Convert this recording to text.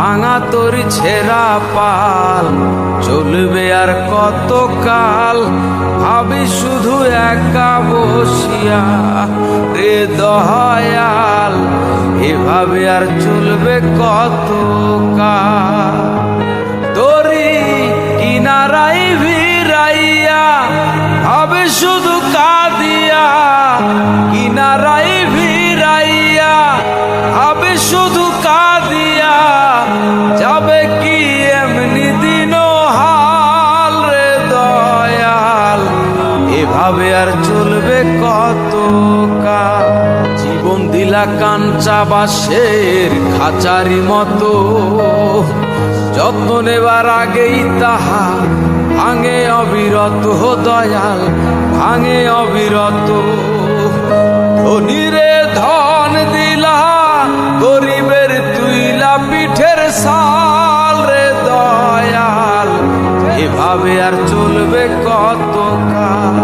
ভাঙা তোর ছেঁড়া পাল চলবে আর কত কাল, ভাবি শুধু একা বসিয়া রে দয়াল, এভাবে আর চলবে কত কাল। তোরি কিনারাই ভিড়াইয়া ভাবে শুধু কাঁদিয়া, কিনারাই ভিড়াইয়া ভাবে শুধু কাঁদিয়া, যাবে কি এমনি দিন হাল রে দয়াল, এভাবে আর চলবে কত কাল। জীবন দিলা কাঞ্চা বাঁশের খাঁচারি মতো, যত্ন নেবার আগেই তাহা ভাঙে অবিরত দয়াল, ভাঙে অবিরত। ধনীরে ধন দিলা, গরিবের তুইলা পিঠের সাল রে দয়াল, এভাবে আর চলবে কত কাল।